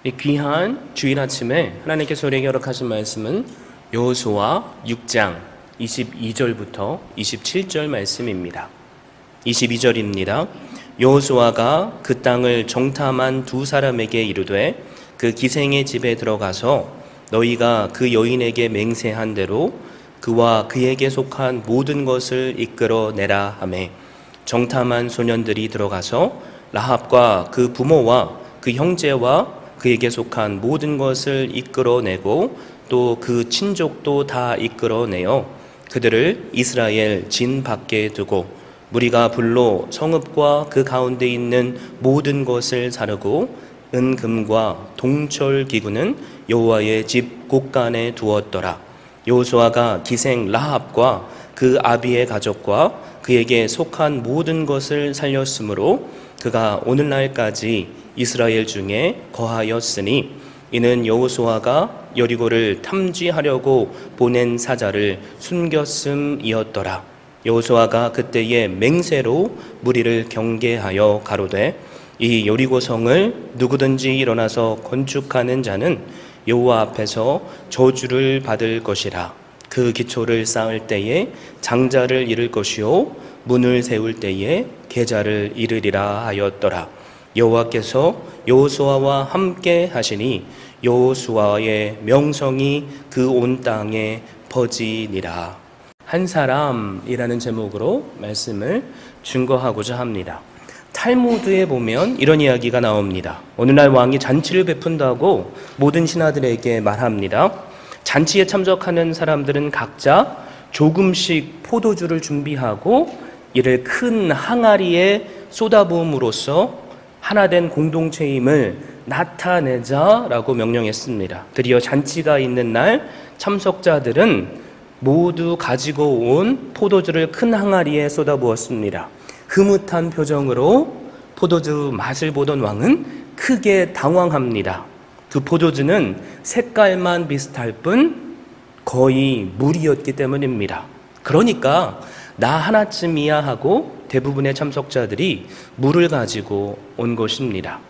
이 귀한 주일 아침에 하나님께서 우리에게 허락하신 말씀은 여호수아 6장 22절부터 27절 말씀입니다. 22절입니다. 여호수아가 그 땅을 정탐한 두 사람에게 이르되 그 기생의 집에 들어가서 너희가 그 여인에게 맹세한 대로 그와 그에게 속한 모든 것을 이끌어내라 하매 정탐한 소년들이 들어가서 라합과 그 부모와 그 형제와 그에게 속한 모든 것을 이끌어내고 또 그 친족도 다 이끌어내어 그들을 이스라엘 진 밖에 두고 무리가 불로 성읍과 그 가운데 있는 모든 것을 사르고 은금과 동철 기구는 여호와의 집 곳간에 두었더라. 여호수아가 기생 라합과 그 아비의 가족과 그에게 속한 모든 것을 살렸으므로 그가 오늘날까지 이스라엘 중에 거하였으니 이는 여호수아가 여리고를 탐지하려고 보낸 사자를 숨겼음이었더라. 여호수아가 그때의 맹세로 무리를 경계하여 가로되 이 여리고 성을 누구든지 일어나서 건축하는 자는 여호와 앞에서 저주를 받을 것이라. 그 기초를 쌓을 때에 장자를 잃을 것이요 문을 세울 때에 계자를 잃으리라 하였더라. 여호와께서 여호수아와 함께 하시니 여호수아의 명성이 그 온 땅에 퍼지니라. 한 사람이라는 제목으로 말씀을 증거하고자 합니다. 탈무드에 보면 이런 이야기가 나옵니다. 어느 날 왕이 잔치를 베푼다고 모든 신하들에게 말합니다. 잔치에 참석하는 사람들은 각자 조금씩 포도주를 준비하고 이를 큰 항아리에 쏟아부음으로써 하나된 공동체임을 나타내자라고 명령했습니다. 드디어 잔치가 있는 날 참석자들은 모두 가지고 온 포도주를 큰 항아리에 쏟아부었습니다. 흐뭇한 표정으로 포도주 맛을 보던 왕은 크게 당황합니다. 그 포도주는 색깔만 비슷할 뿐 거의 물이었기 때문입니다. 그러니까 나 하나쯤이야 하고 대부분의 참석자들이 물을 가지고 온 것입니다.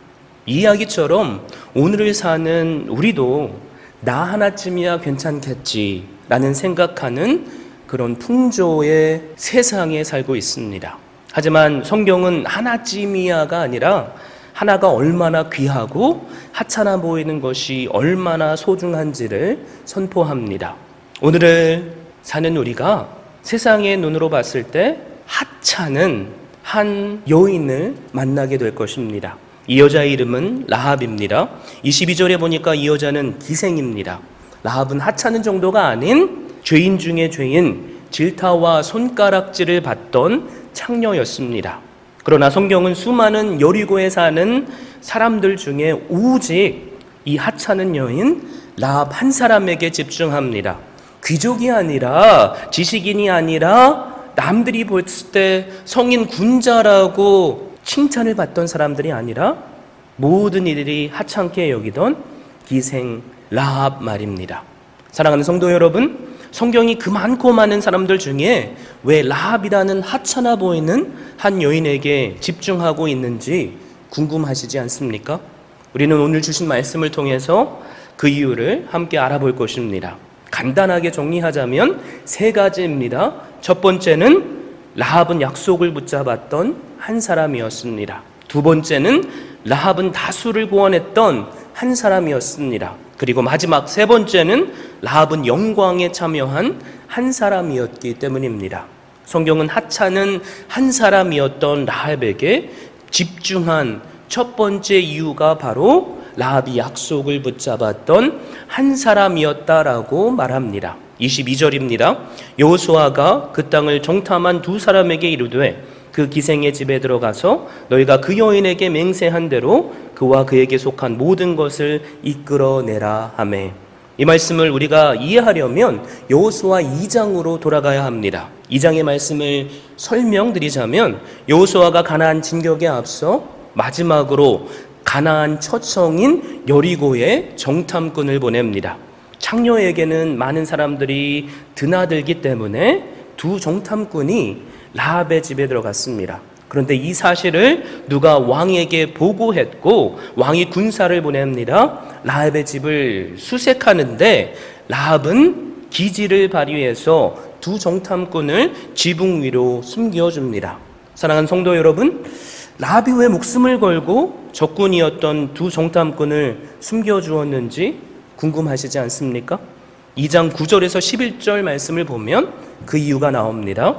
이 이야기처럼 오늘을 사는 우리도 나 하나쯤이야 괜찮겠지라는 생각하는 그런 풍조의 세상에 살고 있습니다. 하지만 성경은 하나쯤이야가 아니라 하나가 얼마나 귀하고 하찮아 보이는 것이 얼마나 소중한지를 선포합니다. 오늘을 사는 우리가 세상의 눈으로 봤을 때 하찮은 한 여인을 만나게 될 것입니다. 이 여자의 이름은 라합입니다. 22절에 보니까 이 여자는 기생입니다. 라합은 하찮은 정도가 아닌 죄인 중에 죄인, 질타와 손가락질을 받던 창녀였습니다. 그러나 성경은 수많은 여리고에 사는 사람들 중에 오직 이 하찮은 여인 라합 한 사람에게 집중합니다. 귀족이 아니라 지식인이 아니라 남들이 봤을 때 성인 군자라고 칭찬을 받던 사람들이 아니라 모든 이들이 하찮게 여기던 기생 라합 말입니다. 사랑하는 성도 여러분, 성경이 그 많고 많은 사람들 중에 왜 라합이라는 하찮아 보이는 한 여인에게 집중하고 있는지 궁금하시지 않습니까? 우리는 오늘 주신 말씀을 통해서 그 이유를 함께 알아볼 것입니다. 간단하게 정리하자면 세 가지입니다. 첫 번째는 라합은 약속을 붙잡았던 한 사람이었습니다. 두 번째는 라합은 다수를 구원했던 한 사람이었습니다. 그리고 마지막 세 번째는 라합은 영광에 참여한 한 사람이었기 때문입니다. 성경은 하찮은 한 사람이었던 라합에게 집중한 첫 번째 이유가 바로 라합이 약속을 붙잡았던 한 사람이었다라고 말합니다. 22절입니다. 여호수아가 그 땅을 정탐한 두 사람에게 이르되 그 기생의 집에 들어가서 너희가 그 여인에게 맹세한 대로 그와 그에게 속한 모든 것을 이끌어내라 하매. 이 말씀을 우리가 이해하려면 여호수아 2장으로 돌아가야 합니다. 2장의 말씀을 설명드리자면 여호수아가 가나안 진격에 앞서 마지막으로 가나안 첫 성인 여리고에 정탐꾼을 보냅니다. 창녀에게는 많은 사람들이 드나들기 때문에 두 정탐꾼이 라합의 집에 들어갔습니다. 그런데 이 사실을 누가 왕에게 보고했고 왕이 군사를 보냅니다. 라합의 집을 수색하는데 라합은 기지를 발휘해서 두 정탐꾼을 지붕 위로 숨겨줍니다. 사랑하는 성도 여러분, 라합이 왜 목숨을 걸고 적군이었던 두 정탐꾼을 숨겨주었는지 궁금하시지 않습니까? 2장 9절에서 11절 말씀을 보면 그 이유가 나옵니다.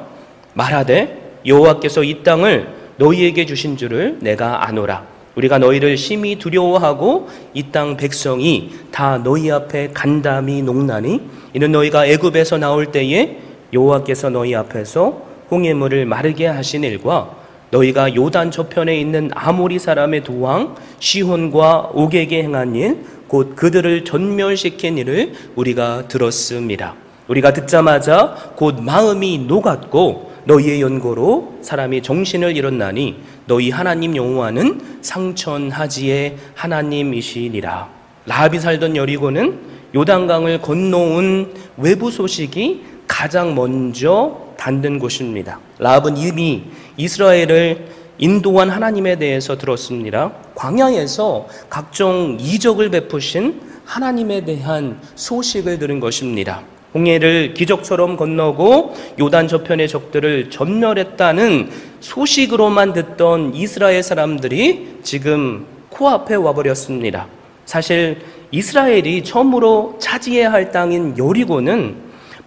말하되 여호와께서 이 땅을 너희에게 주신 줄을 내가 아노라. 우리가 너희를 심히 두려워하고 이 땅 백성이 다 너희 앞에 간담이 녹나니 이는 너희가 애굽에서 나올 때에 여호와께서 너희 앞에서 홍해물을 마르게 하신 일과 너희가 요단 저편에 있는 아모리 사람의 두 왕 시혼과 옥에게 행한 일 곧 그들을 전멸시킨 일을 우리가 들었습니다. 우리가 듣자마자 곧 마음이 녹았고 너희의 연고로 사람이 정신을 잃었나니 너희 하나님 여호와는 상천하지의 하나님이시니라. 라합이 살던 여리고는 요단강을 건너온 외부 소식이 가장 먼저 닿는 곳입니다. 라합은 이미 이스라엘을 인도한 하나님에 대해서 들었습니다. 광야에서 각종 이적을 베푸신 하나님에 대한 소식을 들은 것입니다. 홍해를 기적처럼 건너고 요단 저편의 적들을 전멸했다는 소식으로만 듣던 이스라엘 사람들이 지금 코앞에 와버렸습니다. 사실 이스라엘이 처음으로 차지해야 할 땅인 여리고는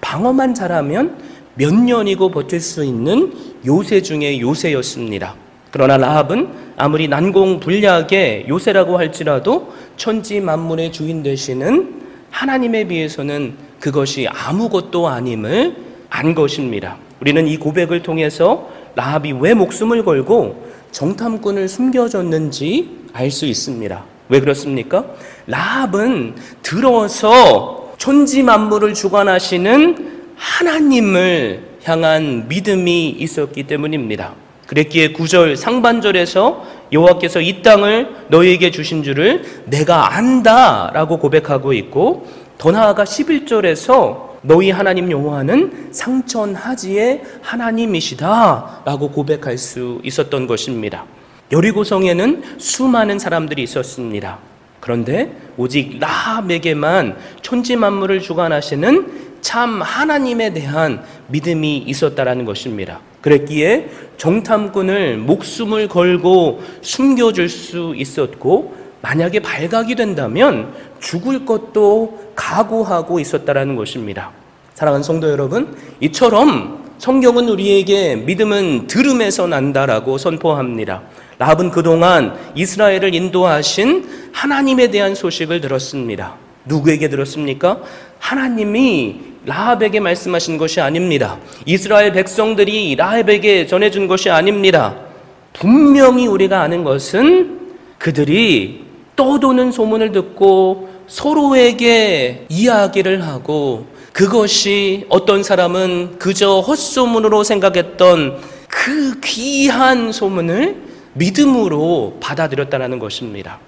방어만 잘하면 몇 년이고 버틸 수 있는 요새 중에 요새였습니다. 그러나 라합은 아무리 난공불락의 요새라고 할지라도 천지 만물의 주인 되시는 하나님에 비해서는 그것이 아무것도 아님을 안 것입니다. 우리는 이 고백을 통해서 라합이 왜 목숨을 걸고 정탐꾼을 숨겨줬는지 알 수 있습니다. 왜 그렇습니까? 라합은 들어서 천지 만물을 주관하시는 하나님을 향한 믿음이 있었기 때문입니다. 그랬기에 9절 상반절에서 여호와께서 이 땅을 너희에게 주신 줄을 내가 안다 라고 고백하고 있고, 더 나아가 11절에서 너희 하나님 여호와는 상천하지의 하나님이시다 라고 고백할 수 있었던 것입니다. 여리고성에는 수많은 사람들이 있었습니다. 그런데 오직 라합에게만 천지 만물을 주관하시는 참 하나님에 대한 믿음이 있었다라는 것입니다. 그랬기에 정탐꾼을 목숨을 걸고 숨겨줄 수 있었고, 만약에 발각이 된다면 죽을 것도 각오하고 있었다라는 것입니다. 사랑하는 성도 여러분, 이처럼 성경은 우리에게 믿음은 들음에서 난다라고 선포합니다. 라합은 그동안 이스라엘을 인도하신 하나님에 대한 소식을 들었습니다. 누구에게 들었습니까? 하나님이 라합에게 말씀하신 것이 아닙니다. 이스라엘 백성들이 라합에게 전해준 것이 아닙니다. 분명히 우리가 아는 것은 그들이 떠도는 소문을 듣고 서로에게 이야기를 하고, 그것이 어떤 사람은 그저 헛소문으로 생각했던 그 귀한 소문을 믿음으로 받아들였다는 것입니다.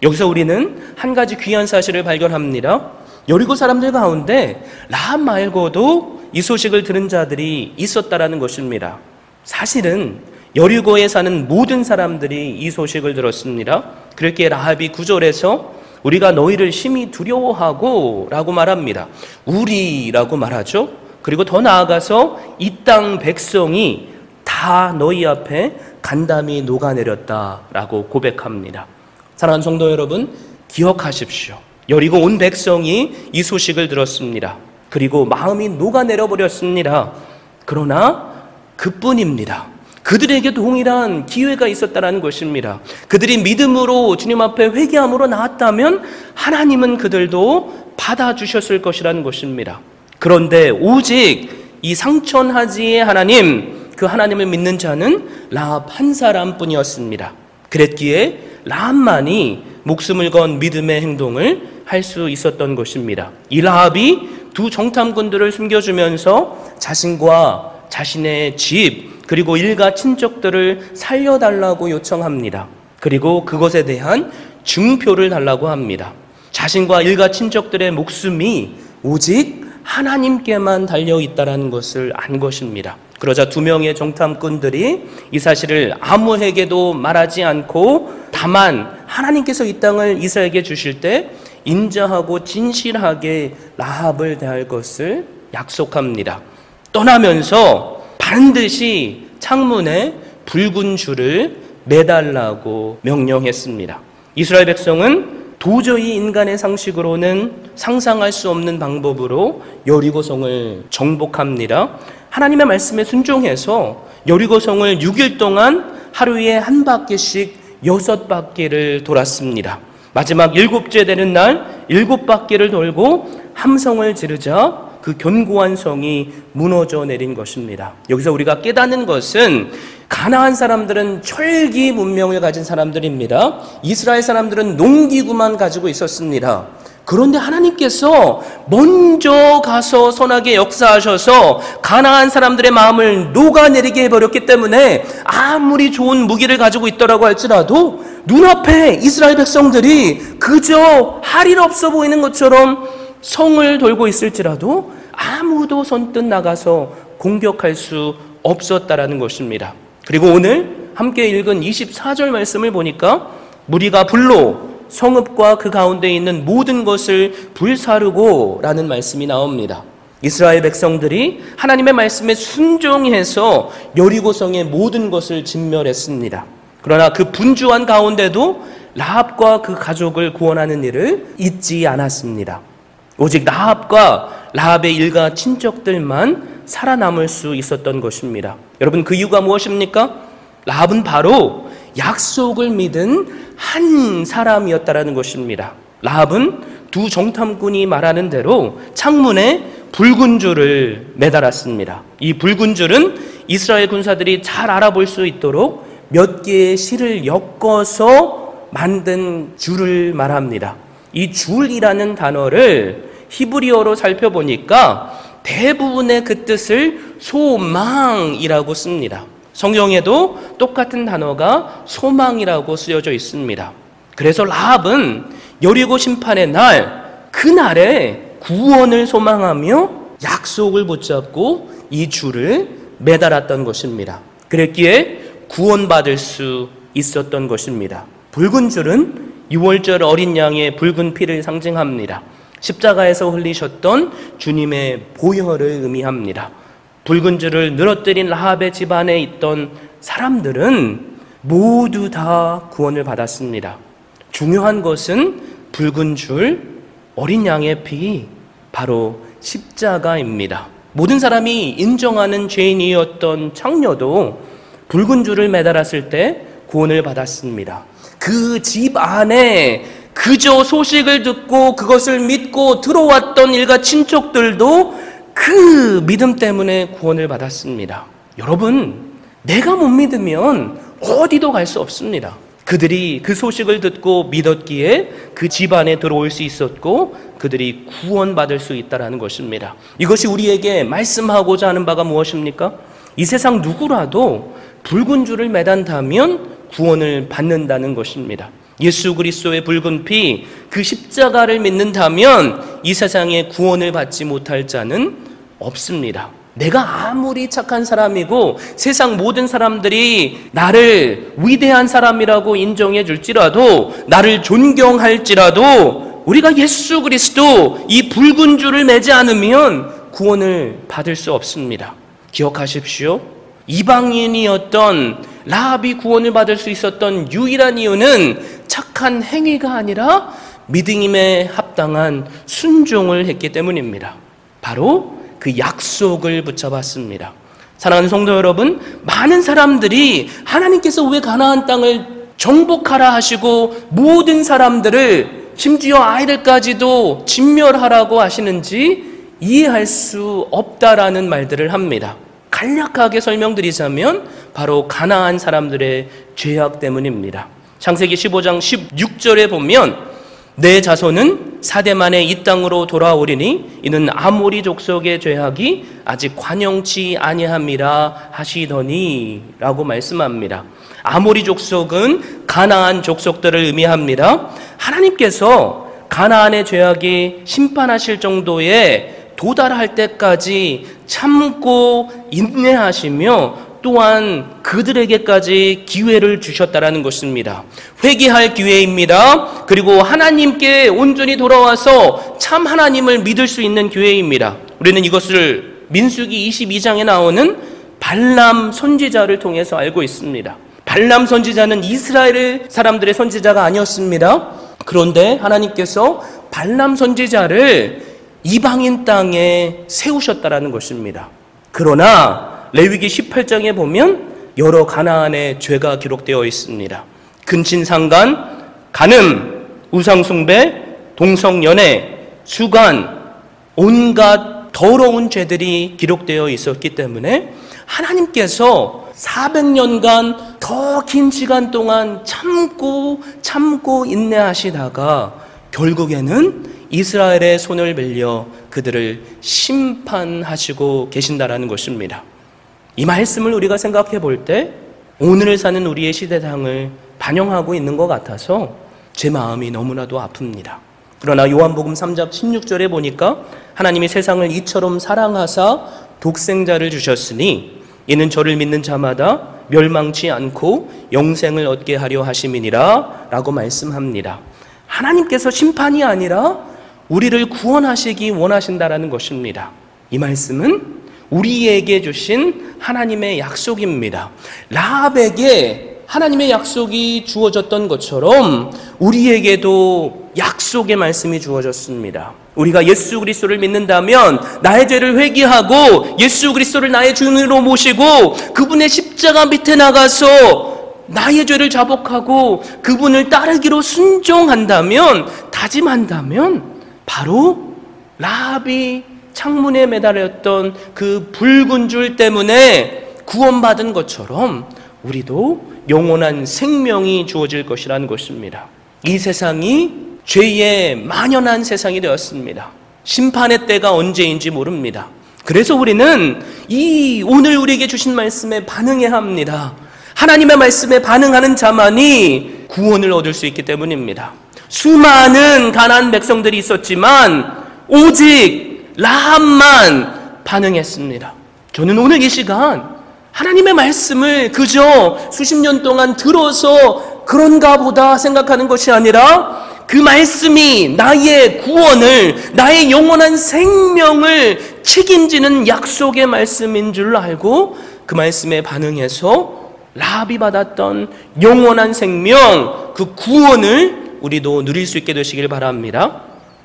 여기서 우리는 한 가지 귀한 사실을 발견합니다. 여리고 사람들 가운데 라합 말고도 이 소식을 들은 자들이 있었다라는 것입니다. 사실은 여리고에 사는 모든 사람들이 이 소식을 들었습니다. 그렇기에 라합이 9절에서 우리가 너희를 심히 두려워하고 라고 말합니다. 우리라고 말하죠. 그리고 더 나아가서 이 땅 백성이 다 너희 앞에 간담이 녹아내렸다라고 고백합니다. 사랑하는 성도 여러분, 기억하십시오. 여리고 온 백성이 이 소식을 들었습니다. 그리고 마음이 녹아내려 버렸습니다. 그러나 그뿐입니다. 그들에게 동일한 기회가 있었다는 것입니다. 그들이 믿음으로 주님 앞에 회개함으로 나왔다면 하나님은 그들도 받아주셨을 것이라는 것입니다. 그런데 오직 이 상천하지의 하나님, 그 하나님을 믿는 자는 라합 한 사람뿐이었습니다. 그랬기에 라합만이 목숨을 건 믿음의 행동을 할 수 있었던 것입니다. 이 라합이 두 정탐꾼들을 숨겨주면서 자신과 자신의 집 그리고 일가 친척들을 살려달라고 요청합니다. 그리고 그것에 대한 증표를 달라고 합니다. 자신과 일가 친척들의 목숨이 오직 하나님께만 달려있다는 것을 안 것입니다. 그러자 2명의 정탐꾼들이 이 사실을 아무에게도 말하지 않고 다만 하나님께서 이 땅을 이스라엘에게 주실 때 인자하고 진실하게 라합을 대할 것을 약속합니다. 떠나면서 반드시 창문에 붉은 줄을 매달라고 명령했습니다. 이스라엘 백성은 도저히 인간의 상식으로는 상상할 수 없는 방법으로 여리고성을 정복합니다. 하나님의 말씀에 순종해서 여리고성을 6일 동안 하루에 한 바퀴씩 6바퀴를 돌았습니다. 마지막 7째 되는 날 7바퀴를 돌고 함성을 지르자 그 견고한 성이 무너져 내린 것입니다. 여기서 우리가 깨닫는 것은 가나안 사람들은 철기 문명을 가진 사람들입니다. 이스라엘 사람들은 농기구만 가지고 있었습니다. 그런데 하나님께서 먼저 가서 선하게 역사하셔서 가나안 사람들의 마음을 녹아내리게 해버렸기 때문에 아무리 좋은 무기를 가지고 있더라고 할지라도 눈앞에 이스라엘 백성들이 그저 할 일 없어 보이는 것처럼 성을 돌고 있을지라도 아무도 선뜻 나가서 공격할 수 없었다라는 것입니다. 그리고 오늘 함께 읽은 24절 말씀을 보니까 무리가 불로 성읍과 그 가운데 있는 모든 것을 불사르고 라는 말씀이 나옵니다. 이스라엘 백성들이 하나님의 말씀에 순종해서 여리고성의 모든 것을 진멸했습니다. 그러나 그 분주한 가운데도 라합과 그 가족을 구원하는 일을 잊지 않았습니다. 오직 라합과 라합의 일가 친척들만 살아남을 수 있었던 것입니다. 여러분, 그 이유가 무엇입니까? 라합은 바로 약속을 믿은 한 사람이었다라는 것입니다. 라합은 2 정탐꾼이 말하는 대로 창문에 붉은 줄을 매달았습니다. 이 붉은 줄은 이스라엘 군사들이 잘 알아볼 수 있도록 몇 개의 실을 엮어서 만든 줄을 말합니다. 이 줄이라는 단어를 히브리어로 살펴보니까 대부분의 그 뜻을 소망이라고 씁니다. 성경에도 똑같은 단어가 소망이라고 쓰여져 있습니다. 그래서 라합은 여리고 심판의 날, 그날에 구원을 소망하며 약속을 붙잡고 이 줄을 매달았던 것입니다. 그랬기에 구원받을 수 있었던 것입니다. 붉은 줄은 6월절 어린 양의 붉은 피를 상징합니다. 십자가에서 흘리셨던 주님의 보혈을 의미합니다. 붉은 줄을 늘어뜨린 라합의 집안에 있던 사람들은 모두 다 구원을 받았습니다. 중요한 것은 붉은 줄, 어린 양의 피, 바로 십자가입니다. 모든 사람이 인정하는 죄인이었던 창녀도 붉은 줄을 매달았을 때 구원을 받았습니다. 그 집 안에 그저 소식을 듣고 그것을 믿고 들어왔던 일가 친척들도 그 믿음 때문에 구원을 받았습니다. 여러분, 내가 못 믿으면 어디도 갈 수 없습니다. 그들이 그 소식을 듣고 믿었기에 그 집안에 들어올 수 있었고 그들이 구원받을 수 있다는 것입니다. 이것이 우리에게 말씀하고자 하는 바가 무엇입니까? 이 세상 누구라도 붉은 줄을 매단다면 구원을 받는다는 것입니다. 예수 그리스도의 붉은 피, 그 십자가를 믿는다면 이 세상에 구원을 받지 못할 자는 없습니다. 내가 아무리 착한 사람이고 세상 모든 사람들이 나를 위대한 사람이라고 인정해 줄지라도, 나를 존경할지라도 우리가 예수 그리스도 이 붉은 줄을 매지 않으면 구원을 받을 수 없습니다. 기억하십시오. 이방인이었던 라합이 구원을 받을 수 있었던 유일한 이유는 착한 행위가 아니라 믿음에 합당한 순종을 했기 때문입니다. 바로 그 약속을 붙잡았습니다. 사랑하는 성도 여러분, 많은 사람들이 하나님께서 왜 가나안 땅을 정복하라 하시고 모든 사람들을, 심지어 아이들까지도 진멸하라고 하시는지 이해할 수 없다라는 말들을 합니다. 간략하게 설명드리자면 바로 가나안 사람들의 죄악 때문입니다. 창세기 15장 16절에 보면 내 자손은 4대 만에 이 땅으로 돌아오리니 이는 아모리 족속의 죄악이 아직 관영치 아니함이라 하시더니 라고 말씀합니다. 아모리 족속은 가나안 족속들을 의미합니다. 하나님께서 가나안의 죄악이 심판하실 정도의 도달할 때까지 참고 인내하시며 또한 그들에게까지 기회를 주셨다라는 것입니다. 회개할 기회입니다. 그리고 하나님께 온전히 돌아와서 참 하나님을 믿을 수 있는 기회입니다. 우리는 이것을 민수기 22장에 나오는 발람 선지자를 통해서 알고 있습니다. 발람 선지자는 이스라엘 사람들의 선지자가 아니었습니다. 그런데 하나님께서 발람 선지자를 이방인 땅에 세우셨다라는 것입니다. 그러나 레위기 18장에 보면 여러 가나안의 죄가 기록되어 있습니다. 근친상간, 간음, 우상숭배, 동성연애, 수간, 온갖 더러운 죄들이 기록되어 있었기 때문에 하나님께서 400년간 더 긴 시간 동안 참고 인내하시다가 결국에는 이스라엘의 손을 빌려 그들을 심판하시고 계신다라는 것입니다. 이 말씀을 우리가 생각해 볼 때 오늘 사는 우리의 시대상을 반영하고 있는 것 같아서 제 마음이 너무나도 아픕니다. 그러나 요한복음 3장 16절에 보니까 하나님이 세상을 이처럼 사랑하사 독생자를 주셨으니 이는 저를 믿는 자마다 멸망치 않고 영생을 얻게 하려 하심이니라 라고 말씀합니다. 하나님께서 심판이 아니라 우리를 구원하시기 원하신다라는 것입니다. 이 말씀은 우리에게 주신 하나님의 약속입니다. 라합에게 하나님의 약속이 주어졌던 것처럼 우리에게도 약속의 말씀이 주어졌습니다. 우리가 예수 그리스도를 믿는다면 나의 죄를 회개하고 예수 그리스도를 나의 주인으로 모시고 그분의 십자가 밑에 나가서 나의 죄를 자복하고 그분을 따르기로 순종한다면, 다짐한다면 바로 라합이 창문에 매달렸던 그 붉은 줄 때문에 구원받은 것처럼 우리도 영원한 생명이 주어질 것이라는 것입니다. 이 세상이 죄의 만연한 세상이 되었습니다. 심판의 때가 언제인지 모릅니다. 그래서 우리는 이 오늘 우리에게 주신 말씀에 반응해야 합니다. 하나님의 말씀에 반응하는 자만이 구원을 얻을 수 있기 때문입니다. 수많은 가나안 백성들이 있었지만 오직 라합만 반응했습니다. 저는 오늘 이 시간 하나님의 말씀을 그저 수십 년 동안 들어서 그런가 보다 생각하는 것이 아니라 그 말씀이 나의 구원을, 나의 영원한 생명을 책임지는 약속의 말씀인 줄 알고 그 말씀에 반응해서 라합이 받았던 영원한 생명, 그 구원을 우리도 누릴 수 있게 되시길 바랍니다.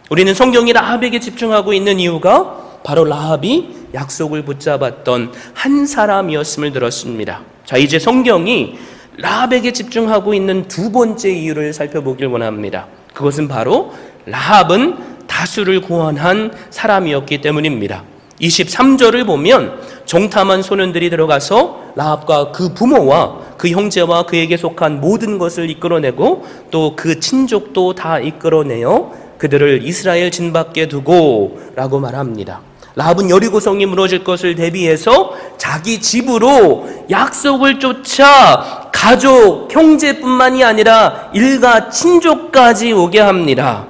우리는 성경이 라합에게 집중하고 있는 이유가 바로 라합이 약속을 붙잡았던 한 사람이었음을 들었습니다. 자, 이제 성경이 라합에게 집중하고 있는 두 번째 이유를 살펴보길 원합니다. 그것은 바로 라합은 다수를 구원한 사람이었기 때문입니다. 23절을 보면 정탐한 소년들이 들어가서 라합과 그 부모와 그 형제와 그에게 속한 모든 것을 이끌어내고 또 그 친족도 다 이끌어내어 그들을 이스라엘 진 밖에 두고 라고 말합니다. 라합은 여리고성이 무너질 것을 대비해서 자기 집으로 약속을 쫓아 가족, 형제뿐만이 아니라 일가 친족까지 오게 합니다.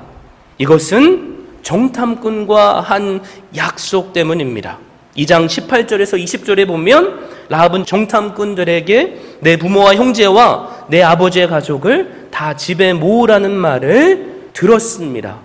이것은 정탐꾼과 한 약속 때문입니다. 2장 18절에서 20절에 보면 라합은 정탐꾼들에게 내 부모와 형제와 내 아버지의 가족을 다 집에 모으라는 말을 들었습니다.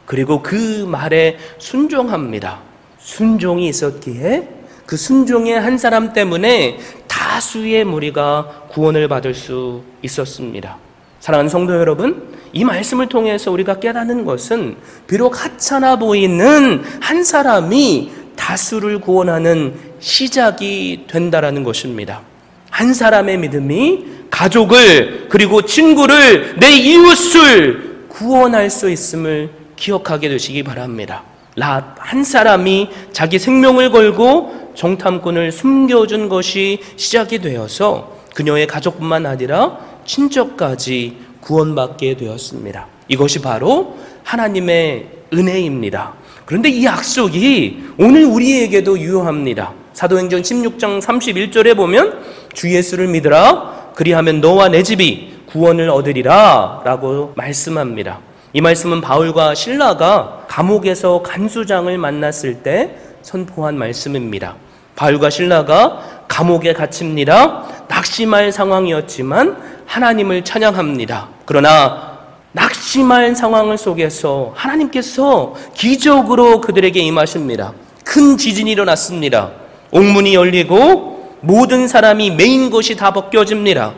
그리고 그 말에 순종합니다. 순종이 있었기에 그 순종의 한 사람 때문에 다수의 무리가 구원을 받을 수 있었습니다. 사랑하는 성도 여러분, 이 말씀을 통해서 우리가 깨닫는 것은 비록 하찮아 보이는 한 사람이 다수를 구원하는 시작이 된다라는 것입니다. 한 사람의 믿음이 가족을 그리고 친구를 내 이웃을 구원할 수 있음을 기억하게 되시기 바랍니다. 라합 한 사람이 자기 생명을 걸고 정탐꾼을 숨겨준 것이 시작이 되어서 그녀의 가족뿐만 아니라 친척까지 구원받게 되었습니다. 이것이 바로 하나님의 은혜입니다. 그런데 이 약속이 오늘 우리에게도 유효합니다. 사도행전 16장 31절에 보면 주 예수를 믿으라 그리하면 너와 내 집이 구원을 얻으리라 라고 말씀합니다. 이 말씀은 바울과 실라가 감옥에서 간수장을 만났을 때 선포한 말씀입니다. 바울과 실라가 감옥에 갇힙니다. 낙심할 상황이었지만 하나님을 찬양합니다. 그러나 낙심할 상황을 속에서 하나님께서 기적으로 그들에게 임하십니다. 큰 지진이 일어났습니다. 옥문이 열리고 모든 사람이 메인 것이 다 벗겨집니다.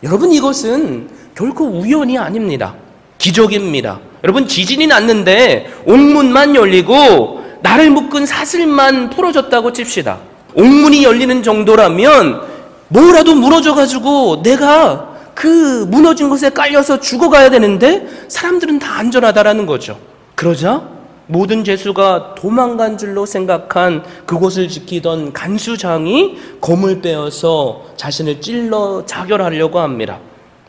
여러분, 이것은 결코 우연이 아닙니다. 기적입니다. 여러분, 지진이 났는데 옥문만 열리고 나를 묶은 사슬만 풀어졌다고 칩시다. 옥문이 열리는 정도라면 뭐라도 무너져가지고 내가 그 무너진 곳에 깔려서 죽어가야 되는데 사람들은 다 안전하다라는 거죠. 그러자 모든 죄수가 도망간 줄로 생각한 그곳을 지키던 간수장이 검을 빼어서 자신을 찔러 자결하려고 합니다.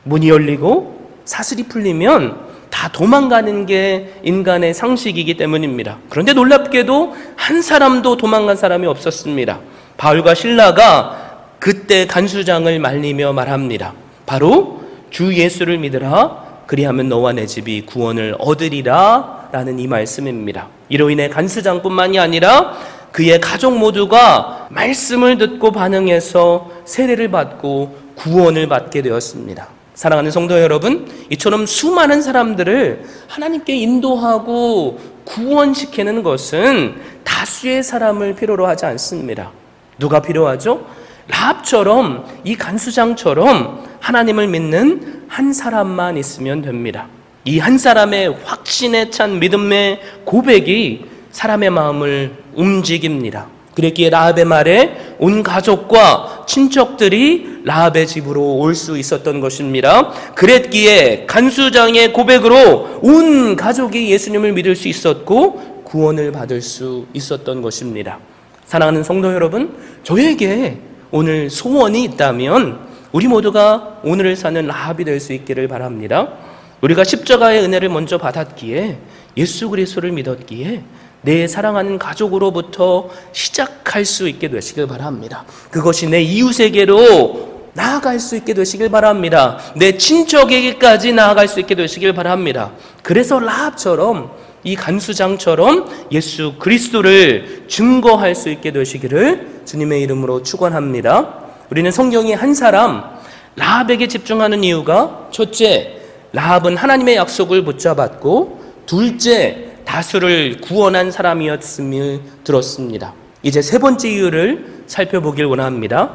문이 열리고 사슬이 풀리면 다 도망가는 게 인간의 상식이기 때문입니다. 그런데 놀랍게도 한 사람도 도망간 사람이 없었습니다. 바울과 실라가 그때 간수장을 말리며 말합니다. 바로 주 예수를 믿으라, 그리하면 너와 내 집이 구원을 얻으리라 라는 이 말씀입니다. 이로 인해 간수장뿐만이 아니라 그의 가족 모두가 말씀을 듣고 반응해서 세례를 받고 구원을 받게 되었습니다. 사랑하는 성도 여러분, 이처럼 수많은 사람들을 하나님께 인도하고 구원시키는 것은 다수의 사람을 필요로 하지 않습니다. 누가 필요하죠? 라합처럼, 이 간수장처럼 하나님을 믿는 한 사람만 있으면 됩니다. 이 한 사람의 확신에 찬 믿음의 고백이 사람의 마음을 움직입니다. 그랬기에 라합의 말에 온 가족과 친척들이 라합의 집으로 올 수 있었던 것입니다. 그랬기에 간수장의 고백으로 온 가족이 예수님을 믿을 수 있었고 구원을 받을 수 있었던 것입니다. 사랑하는 성도 여러분, 저에게 오늘 소원이 있다면 우리 모두가 오늘을 사는 라합이 될 수 있기를 바랍니다. 우리가 십자가의 은혜를 먼저 받았기에, 예수 그리스도를 믿었기에 내 사랑하는 가족으로부터 시작할 수 있게 되시길 바랍니다. 그것이 내 이웃에게로 나아갈 수 있게 되시길 바랍니다. 내 친척에게까지 나아갈 수 있게 되시길 바랍니다. 그래서 라합처럼, 이 간수장처럼 예수 그리스도를 증거할 수 있게 되시기를 주님의 이름으로 축원합니다. 우리는 성경의 한 사람 라합에게 집중하는 이유가, 첫째, 라합은 하나님의 약속을 붙잡았고, 둘째, 다수를 구원한 사람이었음을 들었습니다. 이제 세 번째 이유를 살펴보길 원합니다.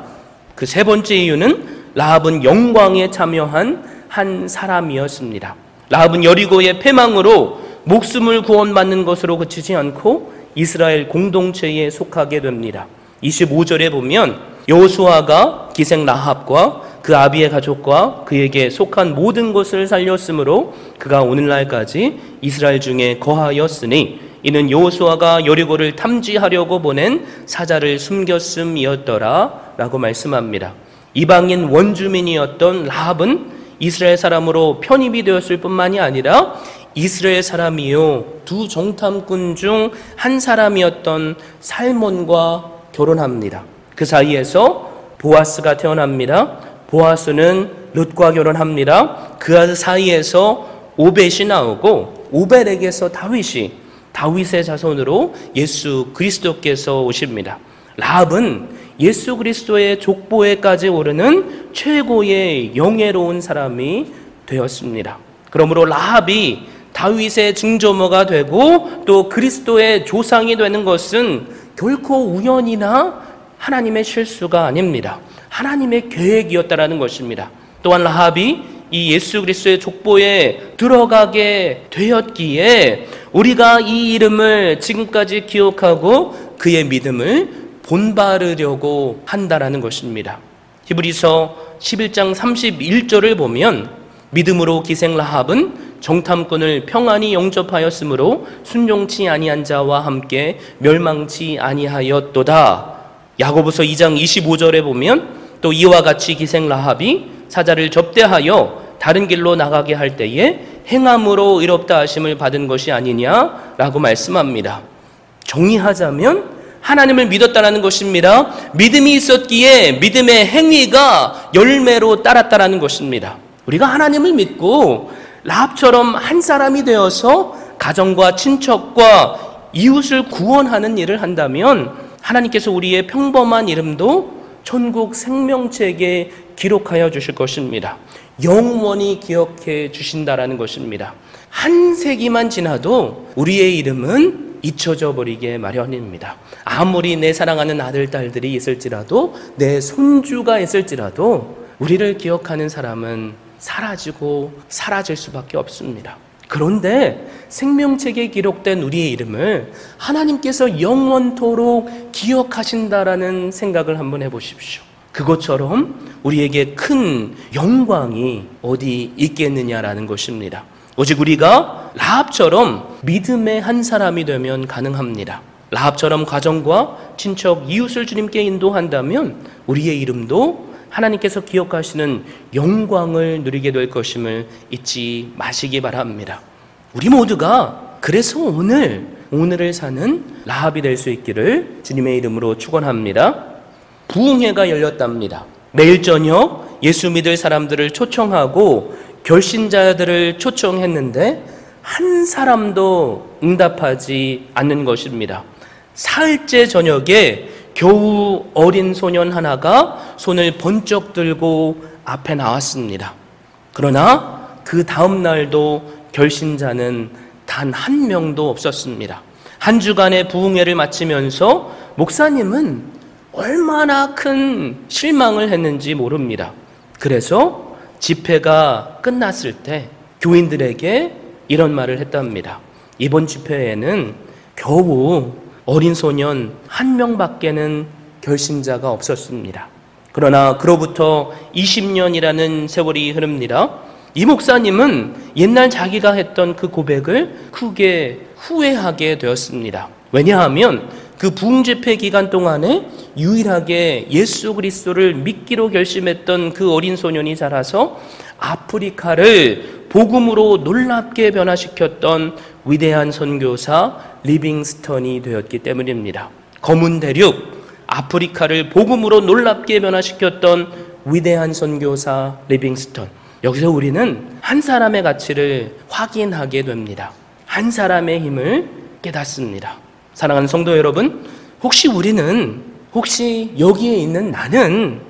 그 세 번째 이유는 라합은 영광에 참여한 한 사람이었습니다. 라합은 여리고의 패망으로 목숨을 구원받는 것으로 그치지 않고 이스라엘 공동체에 속하게 됩니다. 25절에 보면 여호수아가 기생 라합과 그 아비의 가족과 그에게 속한 모든 것을 살렸으므로 그가 오늘날까지 이스라엘 중에 거하였으니 이는 여호수아가 여리고를 탐지하려고 보낸 사자를 숨겼음이었더라 라고 말씀합니다. 이방인 원주민이었던 라합은 이스라엘 사람으로 편입이 되었을 뿐만이 아니라 이스라엘 사람이요 두 정탐꾼 중 한 사람이었던 살몬과 결혼합니다. 그 사이에서 보아스가 태어납니다. 보아스는 룻과 결혼합니다. 그 사이에서 오벳이 나오고 오벳에게서 다윗의 자손으로 예수 그리스도께서 오십니다. 라합은 예수 그리스도의 족보에까지 오르는 최고의 영예로운 사람이 되었습니다. 그러므로 라합이 다윗의 증조모가 되고 또 그리스도의 조상이 되는 것은 결코 우연이나 하나님의 실수가 아닙니다. 하나님의 계획이었다라는 것입니다. 또한 라합이 이 예수 그리스도의 족보에 들어가게 되었기에 우리가 이 이름을 지금까지 기억하고 그의 믿음을 본받으려고 한다라는 것입니다. 히브리서 11장 31절을 보면 믿음으로 기생 라합은 정탐꾼을 평안히 영접하였으므로 순종치 아니한 자와 함께 멸망치 아니하였도다. 야고보서 2장 25절에 보면 또 이와 같이 기생 라합이 사자를 접대하여 다른 길로 나가게 할 때에 행함으로 의롭다 하심을 받은 것이 아니냐라고 말씀합니다. 정의하자면 하나님을 믿었다라는 것입니다. 믿음이 있었기에 믿음의 행위가 열매로 따랐다라는 것입니다. 우리가 하나님을 믿고 라합처럼 한 사람이 되어서 가정과 친척과 이웃을 구원하는 일을 한다면 하나님께서 우리의 평범한 이름도 천국 생명책에 기록하여 주실 것입니다. 영원히 기억해 주신다라는 것입니다. 한 세기만 지나도 우리의 이름은 잊혀져 버리게 마련입니다. 아무리 내 사랑하는 아들, 딸들이 있을지라도, 내 손주가 있을지라도 우리를 기억하는 사람은 사라지고 사라질 수밖에 없습니다. 그런데 생명책에 기록된 우리의 이름을 하나님께서 영원토록 기억하신다라는 생각을 한번 해보십시오. 그것처럼 우리에게 큰 영광이 어디 있겠느냐라는 것입니다. 오직 우리가 라합처럼 믿음의 한 사람이 되면 가능합니다. 라합처럼 가정과 친척, 이웃을 주님께 인도한다면 우리의 이름도 하나님께서 기억하시는 영광을 누리게 될 것임을 잊지 마시기 바랍니다. 우리 모두가 그래서 오늘을 사는 라합이 될 수 있기를 주님의 이름으로 축원합니다. 부흥회가 열렸답니다. 매일 저녁 예수 믿을 사람들을 초청하고 결신자들을 초청했는데 한 사람도 응답하지 않는 것입니다. 사흘째 저녁에 겨우 어린 소년 하나가 손을 번쩍 들고 앞에 나왔습니다. 그러나 그 다음 날도 결신자는 단 한 명도 없었습니다. 한 주간의 부흥회를 마치면서 목사님은 얼마나 큰 실망을 했는지 모릅니다. 그래서 집회가 끝났을 때 교인들에게 이런 말을 했답니다. 이번 집회에는 겨우 어린 소년 한 명밖에는 결신자가 없었습니다. 그러나 그로부터 20년이라는 세월이 흐릅니다. 이 목사님은 옛날 자기가 했던 그 고백을 크게 후회하게 되었습니다. 왜냐하면 그 부흥집회 기간 동안에 유일하게 예수 그리스도를 믿기로 결심했던 그 어린 소년이 자라서 아프리카를 복음으로 놀랍게 변화시켰던 위대한 선교사 리빙스턴이 되었기 때문입니다. 검은 대륙 아프리카를 복음으로 놀랍게 변화시켰던 위대한 선교사 리빙스턴. 여기서 우리는 한 사람의 가치를 확인하게 됩니다. 한 사람의 힘을 깨닫습니다. 사랑하는 성도 여러분, 혹시 여기에 있는 나는